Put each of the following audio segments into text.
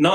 9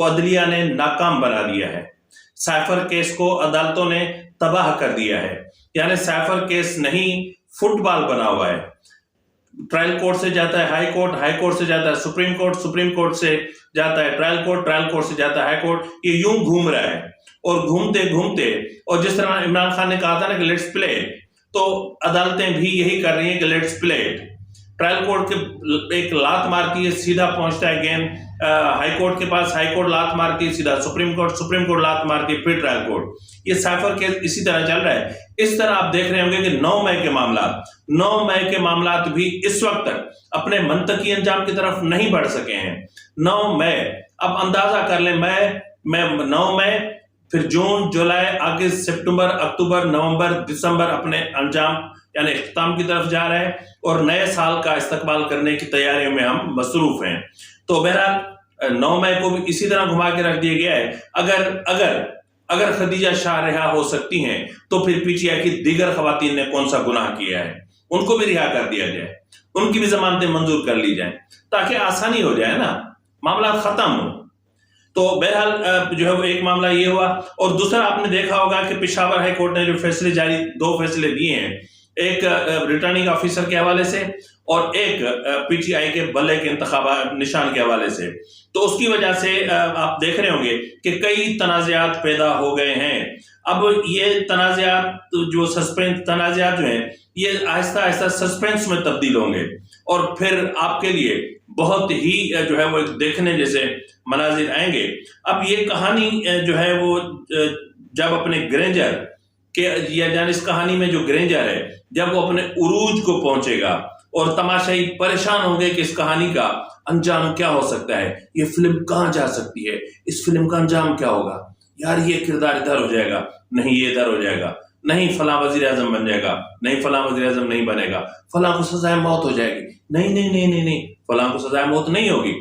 کو عدلیہ نے ناکام بنا دیا ہے. سائفر کیس کو عدالتوں نے تباہ کر دیا ہے. یعنی سائفر کیس نہیں فٹ بال بنا ہوا ہے. ٹرائل کورٹ سے جاتا ہے ہائی کورٹ، ہائی کورٹ سے جاتا ہے سپریم کورٹ، سپریم کورٹ سے جاتا ہے ٹرائل کورٹ، ٹرائل کورٹ سے جاتا ہے ہائی کورٹ. یہ یوں گھوم رہا ہے اور گھومتے گھومتے، اور جس طرح عمران خان نے کہا تھا نا کہ لیٹس پلے، تو عدالتیں بھی یہی کر رہی ہیں کہ لیٹس پلے. ٹرائل کورٹ کے ایک لات مارتی ہے، سیدھا پہنچتا ہے گیم ہائی کورٹ کے پاس، ہائی کورٹ لات مارتی ہے سیدھا سپریم کورٹ، سپریم کورٹ لات مارتی ہے پھر ٹرائل کورٹ. یہ سائفر کیس اسی طرح چل رہا ہے. اس طرح آپ دیکھ رہے ہوں گے کہ 9 مئی کے معاملات بھی اس وقت تک اپنے منطقی انجام کی طرف نہیں بڑھ سکے ہیں. 9 مئی، اب اندازہ کر لیں، 9 مئی، پھر جون، جولائی، اگست، سپتمبر، اکتوبر، نومبر، دسمبر اپنے انجام یعنی اختتام کی طرف جا رہا ہے، اور نئے سال کا استقبال کرنے کی تیاریوں میں ہم مصروف ہیں. تو بہرحال 9 مئی کو بھی اسی طرح گھما کے رکھ دیا گیا ہے. اگر خدیجہ شاہ رہا ہو سکتی ہیں تو پھر پی ٹی آئی کی دیگر خواتین نے کون سا گناہ کیا ہے، ان کو بھی رہا کر دیا جائے، ان کی بھی ضمانتیں منظور کر لی جائیں تاکہ آسانی ہو جائے نا، معاملات ختم ہو. تو بہرحال جو ہے وہ ایک معاملہ یہ ہوا. اور دوسرا آپ نے دیکھا ہوگا کہ پشاور ہائی کورٹ نے جو فیصلے 2 فیصلے دیے ہیں، ایک ریٹرننگ آفیسر کے حوالے سے اور ایک پی ٹی آئی کے بلے کے انتخابات نشان کے حوالے سے. تو اس کی وجہ سے آپ دیکھ رہے ہوں گے کہ کئی تنازعات پیدا ہو گئے ہیں. اب یہ تنازعات جو ہیں یہ آہستہ آہستہ سسپینس میں تبدیل ہوں گے، اور پھر آپ کے لیے بہت ہی جو ہے وہ دیکھنے جیسے مناظر آئیں گے. اب یہ کہانی جو ہے وہ جب اپنے گرینجر کہ یعنی اس کہانی میں جو گرینجر ہے جب وہ اپنے عروج کو پہنچے گا اور تماشائی پریشان ہوں گے کہ اس کہانی کا انجام کیا ہو سکتا ہے، یہ فلم کہاں جا سکتی ہے، اس فلم کا انجام کیا ہوگا، یار یہ کردار ادھر ہو جائے گا، نہیں یہ ادھر ہو جائے گا، نہیں فلاں وزیر اعظم بن جائے گا، نہیں فلاں وزیر اعظم نہیں بنے گا، فلاں کو سزائے موت ہو جائے گی، نہیں فلاں کو سزائے موت نہیں ہوگی.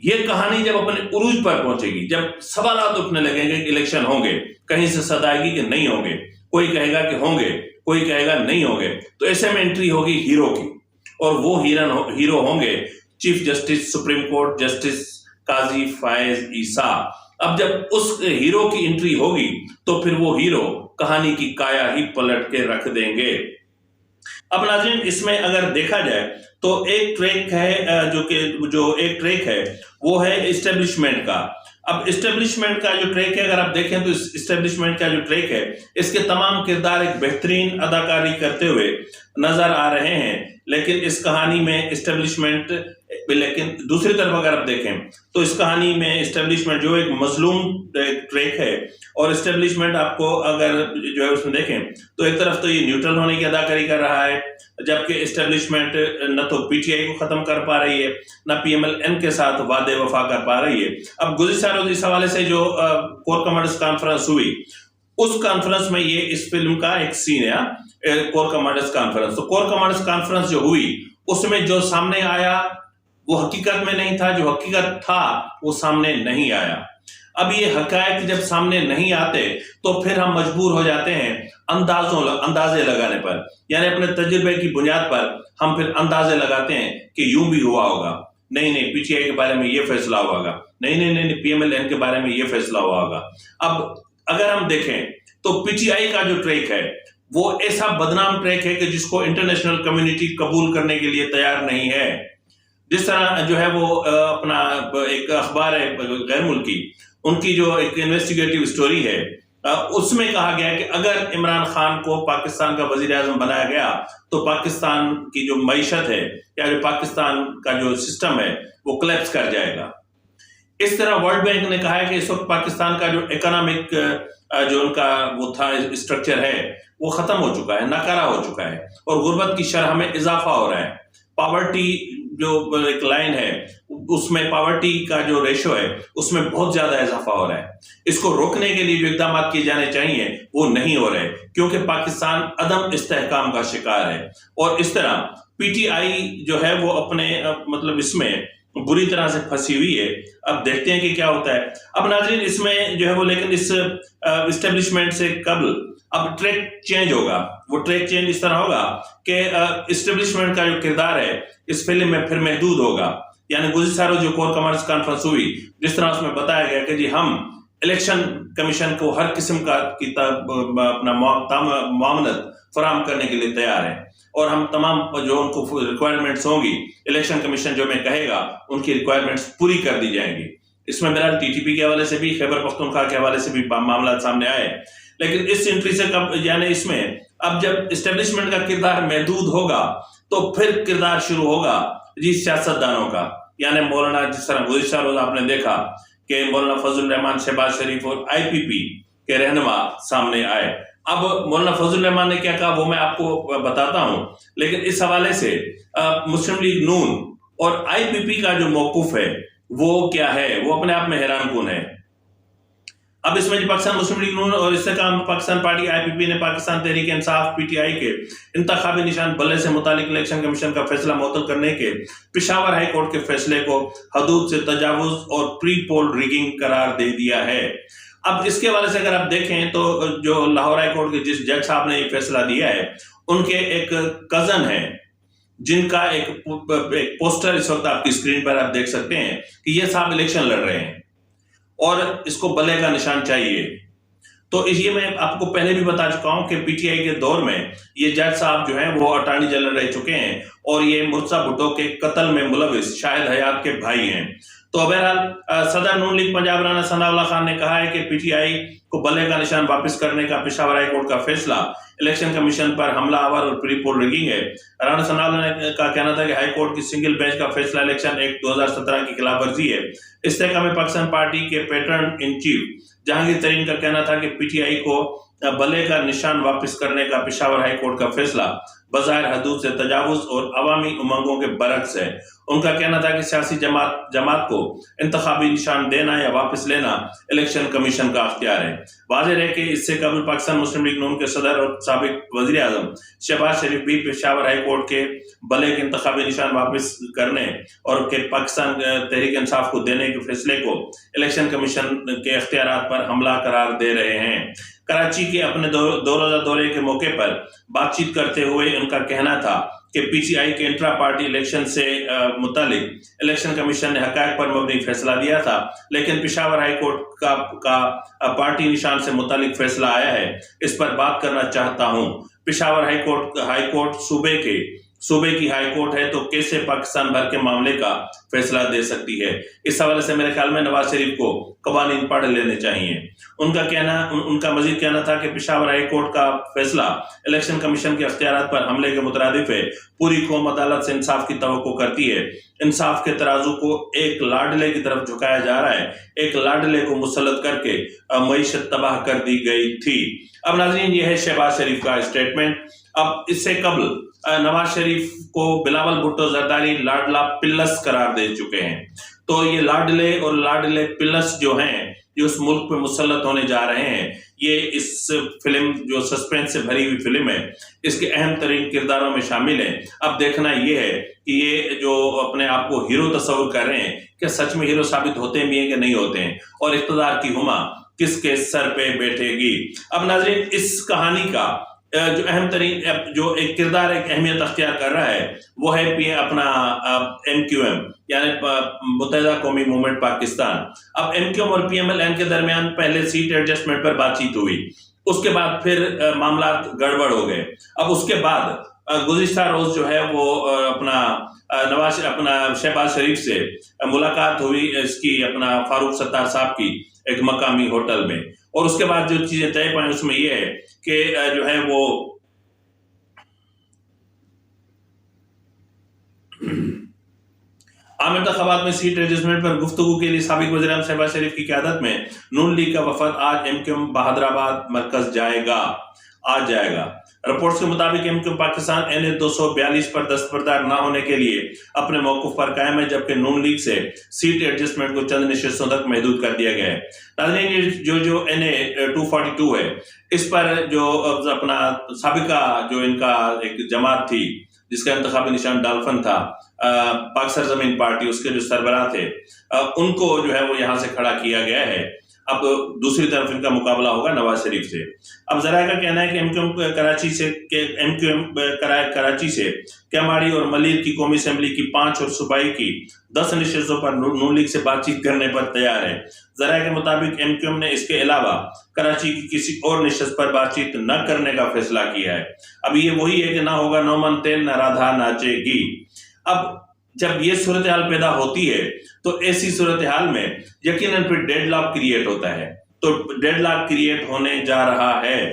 یہ کہانی جب اپنے عروج پر پہنچے گی، جب سوالات اٹھنے لگیں گے کہ الیکشن ہوں گے، کہیں سے صدا آئے گی کہ نہیں ہوں گے، کوئی کہے گا کہ ہوں گے، کوئی کہے گا نہیں ہوں گے، تو ایسے میں انٹری ہوگی ہیرو کی، اور وہ ہیرو ہوں گے chief justice supreme court justice قاضی فائز عیسیٰ. اب جب اس ہیرو کی انٹری ہوگی تو پھر وہ ہیرو کہانی کی کایا ہی پلٹ کے رکھ دیں گے. اب ناظرین اس میں اگر دیکھا جائے تو ایک ٹریک ہے جو ایک ٹریک ہے وہ ہے اسٹیبلشمنٹ کا. اب اسٹیبلشمنٹ کا جو ٹریک ہے اگر آپ دیکھیں تو اسٹیبلشمنٹ کا جو ٹریک ہے اس کے تمام کردار ایک بہترین اداکاری کرتے ہوئے نظر آ رہے ہیں، لیکن اس کہانی میں اسٹیبلشمنٹ، لیکن دوسری طرف اگر آپ دیکھیں تو اس کہانی میں اسٹیبلشمنٹ جو ایک مظلوم ٹریک ہے، اور اسٹیبلشمنٹ آپ کو اگر جو ہے اس میں دیکھیں تو ایک طرف تو یہ نیوٹرل ہونے کی اداکاری کر رہا ہے، جبکہ اسٹیبلشمنٹ نہ تو پی ٹی آئی کو ختم کر پا رہی ہے نہ پی ایم ایل این کے ساتھ وعدے وفا کر پا رہی ہے. اب گزشتہ روز اس حوالے سے جو کور کمانڈرز کانفرنس ہوئی، اس کانفرنس میں یہ اس فلم کا ایک سین ہے، کور کمانڈرز کانفرنس. تو کور کمانڈرز کانفرنس جو ہوئی اس میں جو سامنے آیا وہ حقیقت میں نہیں تھا، جو حقیقت تھا وہ سامنے نہیں آیا. اب یہ حقائق جب سامنے نہیں آتے تو پھر ہم مجبور ہو جاتے ہیں اندازے لگانے پر، یعنی اپنے تجربے کی بنیاد پر ہم پھر اندازے لگاتے ہیں کہ یوں بھی ہوا ہوگا، نہیں پی ٹی آئی کے بارے میں یہ فیصلہ ہوا ہوگا، نہیں پی ایم ایل این کے بارے میں یہ فیصلہ ہوا ہوگا. اب اگر ہم دیکھیں تو پی ٹی آئی کا جو ٹریک ہے وہ ایسا بدنام ٹریک ہے کہ جس کو انٹرنیشنل کمیونٹی قبول کرنے کے لیے تیار نہیں ہے. جس طرح جو ہے وہ اپنا ایک اخبار ہے غیر ملکی، ان کی جو ایک انویسٹیگیٹو سٹوری ہے، اس میں کہا گیا کہ اگر عمران خان کو پاکستان کا وزیر اعظم بنایا گیا تو پاکستان کی جو معیشت ہے یا جو پاکستان کا جو سسٹم ہے وہ کلیپس کر جائے گا. اس طرح ورلڈ بینک نے کہا ہے کہ اس وقت پاکستان کا جو اکنامک جو ان کا وہ تھا اسٹرکچر ہے وہ ختم ہو چکا ہے، ناکارہ ہو چکا ہے، اور غربت کی شرح میں اضافہ ہو رہا ہے. پاورٹی جو ایک لائن ہے اس میں پاورٹی کا جو ریشو ہے اس میں بہت زیادہ اضافہ ہو رہا ہے. اس کو روکنے کے لیے جو اقدامات کیے جانے چاہیے وہ نہیں ہو رہے کیونکہ پاکستان عدم استحکام کا شکار ہے. اور اس طرح پی ٹی آئی جو ہے وہ اپنے مطلب اس میں بری طرح سے پھنسی ہوئی ہے. اب دیکھتے ہیں کہ کیا ہوتا ہے. اب ناظرین اس میں جو ہے وہ لیکن اس اسٹیبلشمنٹ سے قبل اب ٹریک چینج ہوگا. وہ ٹریک چینج اس طرح ہوگا کہ اسٹیبلشمنٹ کا جو کردار ہے اس فلم میں پھر محدود ہوگا، یعنی گزشتہ روز جو کور کمانڈرز کانفرنس ہوئی، جس طرح اس میں بتایا گیا کہ جی ہم الیکشن کمیشن کو ہر قسم کا اپنا معاونت فراہم کرنے کے لیے تیار ہیں، اور ہم تمام جو ان کو ریکوائرمنٹس ہوں گی الیکشن کمیشن جو میں کہے گا ان کی ریکوائرمنٹس پوری کر دی جائیں گی۔ اس میں بہرحال ٹی ٹی پی کے حوالے سے بھی، خیبر پختونخوا کے حوالے سے بھی معاملات سامنے آئے، لیکن اس انٹری سے یعنی اس میں اب جب اسٹیبلشمنٹ کا کردار محدود ہوگا تو پھر کردار شروع ہوگا جی سیاست دانوں کا، یعنی مولانا، جس طرح گزشتہ روز آپ نے دیکھا کہ مولانا فضل الرحمان، شہباز شریف اور آئی پی پی کے رہنما سامنے آئے۔ اب مولانا فضل الرحمان نے کیا کہا وہ میں آپ کو بتاتا ہوں، لیکن اس حوالے سے مسلم لیگ نون اور آئی پی پی کا جو موقف ہے وہ کیا ہے، وہ اپنے آپ میں حیران کن ہے۔ اب اس میں پاکستان مسلم لیگ نون اور استحکام پاکستان پارٹی آئی پی پی نے Pakistan Tehreek Insaf P T I کے انتخابی نشان بلے سے متعلق الیکشن کمیشن کا فیصلہ معطل کرنے کے پشاور ہائی کورٹ کے فیصلے کو حدود سے تجاوز اور پری پول ریگنگ قرار دے دیا ہے۔ اب اس کے حوالے سے اگر آپ دیکھیں تو جو لاہور ہائی کورٹ کے جس جج صاحب نے یہ فیصلہ دیا ہے، ان کے ایک کزن ہے جن کا ایک پوسٹر اس وقت آپ کی اسکرین پر آپ دیکھ سکتے ہیں کہ یہ صاحب الیکشن لڑ رہے ہیں اور اس کو بلے کا نشان چاہیے۔ تو یہ میں آپ کو پہلے بھی بتا چکا ہوں کہ پی ٹی آئی کے دور میں یہ جج صاحب جو ہیں وہ اٹارنی جنرل رہ چکے ہیں اور یہ مرتضیٰ بھٹو کے قتل میں ملوث شاہد حیات کے بھائی ہیں۔ تو بہرحال صدر نون لیگ پنجاب رانا ثناء اللہ خان نے کہا ہے کہ پی ٹی آئی کو بلے کا نشان واپس کرنے کا پشاور ہائی کورٹ کا فیصلہ الیکشن کمیشن پر حملہ آور اور پری پول ریگنگ ہے۔ رانا ثناء اللہ کا کہنا تھا کہ ہائی کورٹ کی سنگل بینچ کا فیصلہ الیکشن ایکٹ 2017 کی خلاف ورزی ہے۔ استحکام پاکستان پارٹی کے پیٹرن ان چیف جہانگیر ترین کا کہنا تھا کہ پی ٹی آئی کو بلے کا نشان واپس کرنے کا پشاور ہائی کورٹ کا فیصلہ بظاہر حدود سے تجاوز اور عوامی امنگوں کے برعکس ہے۔ ان کا کہنا تھا کہ سیاسی جماعت کو انتخابی نشان دینا یا واپس لینا الیکشن کمیشن کا اختیار ہے۔ واضح ہے کہ اس سے قبل پاکستان مسلم لیگ نون کے صدر اور سابق وزیر اعظم شہباز شریف بھی پشاور ہائی کورٹ کے بلے کے انتخابی نشان واپس کرنے اور کہ پاکستان تحریک انصاف کو دینے کے فیصلے کو الیکشن کمیشن کے اختیارات پر حملہ قرار دے رہے ہیں۔ کراچی کے اپنے دو روزہ دورے کے موقع پر بات چیت کرتے ہوئے ان کا کہنا تھا کہ پی ٹی آئی کے انٹرا پارٹی الیکشن سے متعلق الیکشن کمیشن نے حقائق پر مبنی فیصلہ دیا تھا، لیکن پشاور ہائی کورٹ کا پارٹی نشان سے متعلق فیصلہ آیا ہے، اس پر بات کرنا چاہتا ہوں۔ پشاور ہائی کورٹ صوبے کی ہائی کورٹ ہے تو کیسے پاکستان بھر کے معاملے کا فیصلہ دے سکتی ہے؟ اس حوالے سے میرے خیال میں نواز شریف کو قوانین پڑھ لینے چاہیے۔ ان کا مزید کہنا تھا کہ پشاور ہائی کورٹ کا فیصلہ الیکشن کمیشن کے اختیارات پر حملے کے مترادف ہے۔ پوری قوم عدالت سے انصاف کی توقع کرتی ہے۔ انصاف کے ترازو کو ایک لاڈلے کی طرف جھکایا جا رہا ہے۔ ایک لاڈلے کو مسلط کر کے معیشت تباہ کر دی گئی تھی۔ اب ناظرین، یہ ہے شہباز شریف کا اسٹیٹمنٹ۔ اب اس سے قبل نواز شریف کو بلاول بھٹو زرداری لاڈلا پلس قرار دے چکے ہیں۔ تو یہ لاڈلے اور لاڈلے پلس جو ہیں جو اس ملک پہ مسلط ہونے جا رہے ہیں، یہ اس فلم جو سسپینس سے بھری ہوئی فلم ہے، اس کے اہم ترین کرداروں میں شامل ہیں۔ اب دیکھنا یہ ہے کہ یہ جو اپنے آپ کو ہیرو تصور کر رہے ہیں کہ سچ میں ہیرو ثابت ہوتے بھی ہیں کہ نہیں ہوتے ہیں، اور اقتدار کی ہما کس کے سر پہ بیٹھے گی۔ اب ناظرین، اس کہانی کا جو اہم ترین جو ایک کردار ایک اہمیت اختیار کر رہا ہے وہ ہے اپنا ایم کیو ایم، یعنی متحدہ قومی موومنٹ پاکستان۔ اب ایم کیو ایم اور پی ایم ایل این کے درمیان پہلے سیٹ ایڈجسٹمنٹ پر بات چیت ہوئی، اس کے بعد پھر معاملات گڑبڑ ہو گئے۔ اب اس کے بعد گزشتہ روز جو ہے وہ اپنا شہباز شریف سے ملاقات ہوئی اس کی اپنا فاروق ستار صاحب کی ایک مقامی ہوٹل میں، اور اس کے بعد جو چیزیں طے پائیں اس میں یہ ہے کہ جو ہے وہ عام انتخابات میں سیٹ ایڈجسٹمنٹ پر گفتگو کے لیے سابق وزیر اعظم شہباز شریف کی قیادت میں نون لیگ کا وفد آج ایم کیو ایم بہادر آباد مرکز جائے گا۔ رپورٹس کے مطابق M Q M Pakistan N A 242 پر دستبردار نہ ہونے کے لیے اپنے موقف پر قائم ہے، جبکہ نون لیگ سے سیٹ ایڈجسٹمنٹ کو چند نشستوں تک محدود کر دیا گیا ہے۔ ناظرین، جو این اے 242 ہے، اس پر جو اپنا سابقہ جو ان کا ایک جماعت تھی جس کا انتخابی نشان ڈالفن تھا، پاک سرزمین پارٹی، اس کے جو سربراہ تھے، ان کو جو ہے وہ یہاں سے کھڑا کیا گیا ہے۔ اب دوسری طرف ان کا مقابلہ ہوگا نواز شریف سے۔ اب ذرائع کا کہنا ہے کہ ایم کیو ایم کراچی سے کیماڑی اور ملیر کی قومی اسمبلی کی 5 اور صوبائی کی 10 نشستوں پر نون لیگ سے بات چیت کرنے پر تیار ہے۔ ذرائع کے مطابق ایم کیو ایم نے اس کے علاوہ کراچی کی کسی اور نشست پر بات چیت نہ کرنے کا فیصلہ کیا ہے۔ اب یہ وہی ہے کہ نہ ہوگا نو من تیل نہ رادھا ناچے گی۔ اب جب یہ صورتحال پیدا ہوتی ہے تو ایسی صورتحال میں یقیناً پھر ڈیڈ لاک کریٹ ہوتا ہے، تو ڈیڈ لاک کریٹ ہونے جا رہا ہے۔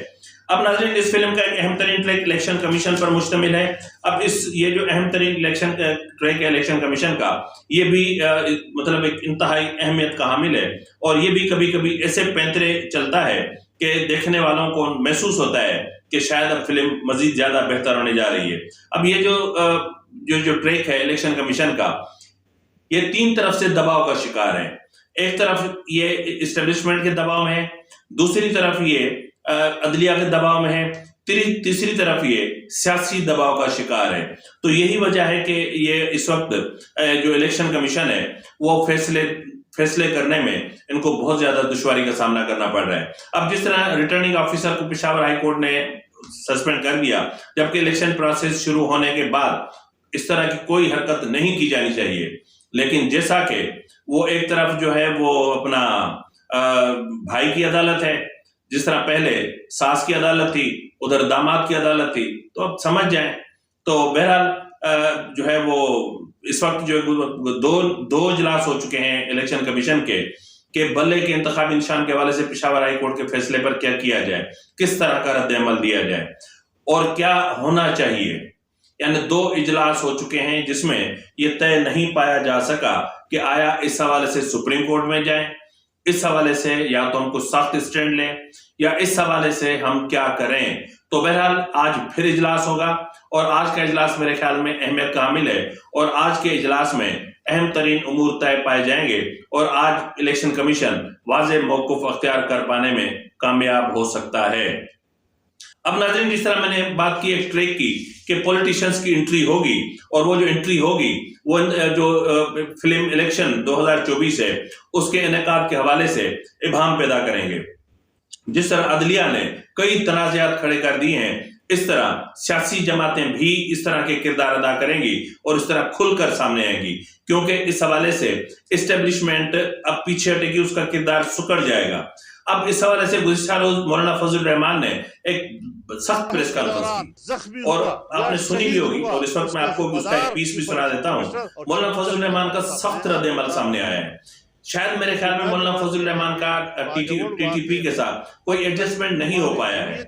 اب ناظرین اس فلم کا ایک اہم ترین ٹریک الیکشن کمیشن پر مشتمل ہے۔ اب یہ جو اہم ترین الیکشن ٹریک ہے الیکشن کمیشن کا، یہ بھی مطلب ایک انتہائی اہمیت کا حامل ہے، اور یہ بھی کبھی کبھی ایسے پینترے چلتا ہے کہ دیکھنے والوں کو محسوس ہوتا ہے کہ شاید اب فلم مزید زیادہ بہتر ہونے جا رہی ہے۔ اب یہ جو ٹریک ہے الیکشن کمیشن کا، یہ 3 طرف سے دباؤ کا شکار ہے۔ ایک طرف یہ اسٹیبلشمنٹ کے دباؤ میں ہے، دوسری طرف یہ عدلیہ کے دباؤ میں ہے، تیسری طرف یہ سیاسی دباؤ کا شکار ہے۔ تو یہی وجہ ہے کہ یہ اس وقت جو الیکشن کمیشن ہے وہ فیصلے کرنے میں ان کو بہت زیادہ دشواری کا سامنا کرنا پڑ رہا ہے۔ اب جس طرح ریٹرننگ آفیسر کو پشاور ہائی کورٹ نے سسپینڈ کر دیا، جبکہ الیکشن پروسیس شروع ہونے کے بعد اس طرح کی کوئی حرکت نہیں کی جانی چاہیے، لیکن جیسا کہ وہ ایک طرف جو ہے وہ اپنا بھائی کی عدالت ہے، جس طرح پہلے ساس کی عدالت تھی، ادھر داماد کی عدالت تھی، تو اب سمجھ جائیں۔ تو بہرحال جو ہے وہ اس وقت جو دو اجلاس ہو چکے ہیں الیکشن کمیشن کے، کہ بلے کے انتخابی نشان کے حوالے سے پشاور ہائی کورٹ کے فیصلے پر کیا کیا جائے، کس طرح کا رد عمل دیا جائے اور کیا ہونا چاہیے۔ یعنی 2 اجلاس ہو چکے ہیں جس میں یہ طے نہیں پایا جا سکا کہ آیا اس حوالے سے سپریم کورٹ میں جائیں، اس حوالے سے یا تو ہم کو سخت اسٹینڈ لیں، یا اس حوالے سے ہم کیا کریں۔ تو بہرحال آج پھر اجلاس ہوگا، اور آج کا اجلاس میرے خیال میں اہمیت کا حامل ہے، اور آج کے اجلاس میں اہم ترین امور طے پائے جائیں گے، اور آج الیکشن کمیشن واضح موقف اختیار کر پانے میں کامیاب ہو سکتا ہے۔ اب ناظرین جس طرح میں نے بات کی ایک ٹریک کی کہ پولیٹیشنز کی انٹری ہوگی، اور وہ جو انٹری ہوگی وہ جو فلم الیکشن 2024 ہے اس کے انعقاد کے حوالے سے ابہام پیدا کریں گے۔ جس طرح عدلیہ نے کئی تنازعات کھڑے کر دیے ہیں، اس طرح سیاسی جماعتیں بھی اس طرح کے کردار ادا کریں گی اور اس طرح کھل کر سامنے آئیں گی، کیونکہ اس حوالے سے اسٹیبلشمنٹ اب پیچھے ہٹے گی، اس کا کردار سکڑ جائے گا۔ اب اس حوالے سے گزشتہ روز مولانا فضل الرحمان نے ایک سخت پریس کانفرنس کی، اور آپ نے سنی بھی ہوگی، اور اس وقت میں آپ کو اس کا ایک پیس بھی سنا دیتا ہوں۔ مولانا فضل الرحمان کا سخت رد عمل سامنے آیا ہے۔ شاید میرے خیال میں مولانا فضل الرحمان کا ٹی ٹی پی کے ساتھ کوئی ایڈجسٹمنٹ نہیں ہو پایا ہے،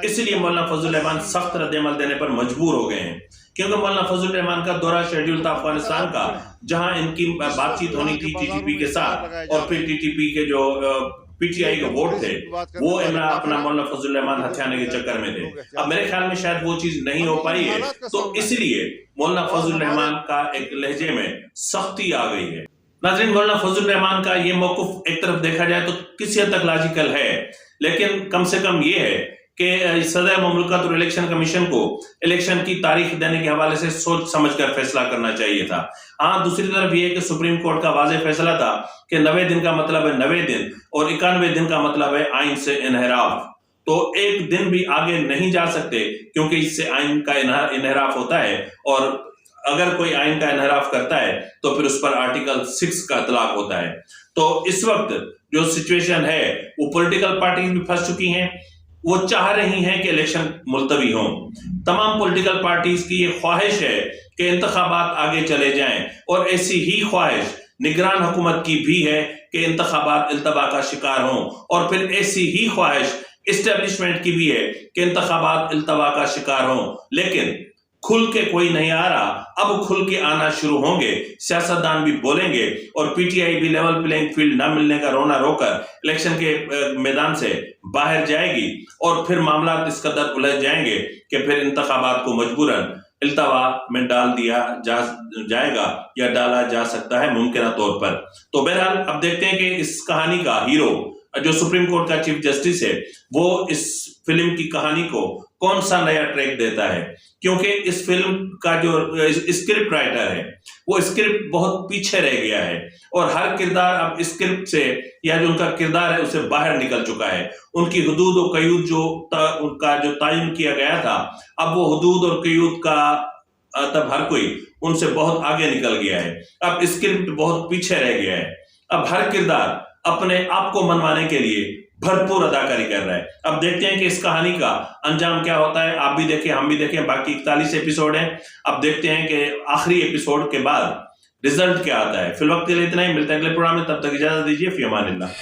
اس لیے مولانا فضل الرحمان سخت رد عمل دینے پر مجبور ہو گئے ہیں، کیونکہ مولانا فضل الرحمان کا دورہ شیڈیول تھا افغانستان کا، جہاں ان کی بات چیت ہونی تھی ٹی ٹی پی کے ساتھ، اور پھر ٹی ٹی پی کے جو پی ٹی آئی کے ووٹ تھے وہ اپنا مولانا فضل الرحمان ہتھیانے کے چکر میں تھے۔ اب میرے خیال میں شاید وہ چیز نہیں ہو پائی ہے، تو اس لیے مولانا فضل الرحمان کا ایک لہجے میں سختی آ گئی ہے۔ ناظرین مولانا فضل الرحمان کا یہ موقف ایک طرف دیکھا جائے تو کسی حد تک لاجیکل ہے، لیکن کم سے کم یہ ہے کہ صدر مملکت اور الیکشن کمیشن کو الیکشن کی تاریخ دینے کے حوالے سے سوچ سمجھ کر فیصلہ کرنا چاہیے تھا۔ ہاں دوسری طرف یہ ہے کہ سپریم کورٹ کا واضح فیصلہ تھا کہ 90 دن کا مطلب ہے 90 دن، اور 91 دن کا مطلب ہے آئین سے انحراف، تو ایک دن بھی آگے نہیں جا سکتے، کیونکہ اس سے آئین کا انحراف ہوتا ہے، اور اگر کوئی آئین کا انحراف کرتا ہے تو پھر اس پر آرٹیکل 6 کا اطلاق ہوتا ہے۔ تو اس وقت جو سچویشن ہے وہ پولیٹیکل پارٹیز بھی پھنس چکی ہیں، وہ چاہ رہی ہیں کہ الیکشن ملتوی ہوں۔ تمام پولیٹیکل پارٹیز کی یہ خواہش ہے کہ انتخابات آگے چلے جائیں، اور ایسی ہی خواہش نگران حکومت کی بھی ہے کہ انتخابات التوا کا شکار ہوں، اور پھر ایسی ہی خواہش اسٹیبلشمنٹ کی بھی ہے کہ انتخابات التوا کا شکار ہوں۔ لیکن کھل کے کوئی نہیں آ رہا، اب کھل کے آنا شروع ہوں گے، سیاستدان بھی بولیں گے، اور پی ٹی آئی بھی لیول پلینگ فیلڈ نہ ملنے کا رونا رو کر الیکشن کے میدان سے باہر جائے گی، اور پھر معاملات اس قدر الجھ جائیں گے کہ پھر انتخابات کو مجبوراً التوا میں ڈال دیا جائے گا، یا ڈالا جا سکتا ہے ممکنہ طور پر۔ تو بہرحال اب دیکھتے ہیں کہ اس کہانی کا ہیرو جو سپریم کورٹ کا چیف جسٹس ہے، وہ اس فلم کی کہانی کو کون سا نیا ٹریک دیتا ہے، کیونکہ اس فلم کا جو اسکرپٹ رائٹر ہے وہ اسکرپٹ بہت پیچھے رہ گیا ہے، اور ہر کردار اب اسکرپٹ سے یا جو ان کا کردار ہے اسے باہر نکل چکا ہے. ان کی حدود و قیود ان کا جو تعین کیا گیا تھا، اب وہ حدود اور قیود کا تب ہر کوئی ان سے بہت آگے نکل گیا ہے. اب اسکرپٹ بہت پیچھے رہ گیا ہے. اب ہر کردار اپنے آپ کو منوانے کے لیے بھرپور اداکاری کر رہا ہے. اب دیکھتے ہیں کہ اس کہانی کا انجام کیا ہوتا ہے. آپ بھی دیکھیں، ہم بھی دیکھیں. باقی 41 ایپیسوڈ ہیں. اب دیکھتے ہیں کہ آخری ایپیسوڈ کے بعد رزلٹ کیا آتا ہے. فی الوقت کے لیے اتنا ہی. ملتے ہیں اگلے پروگرام میں، تب تک اجازت دیجیے. فی امان اللہ.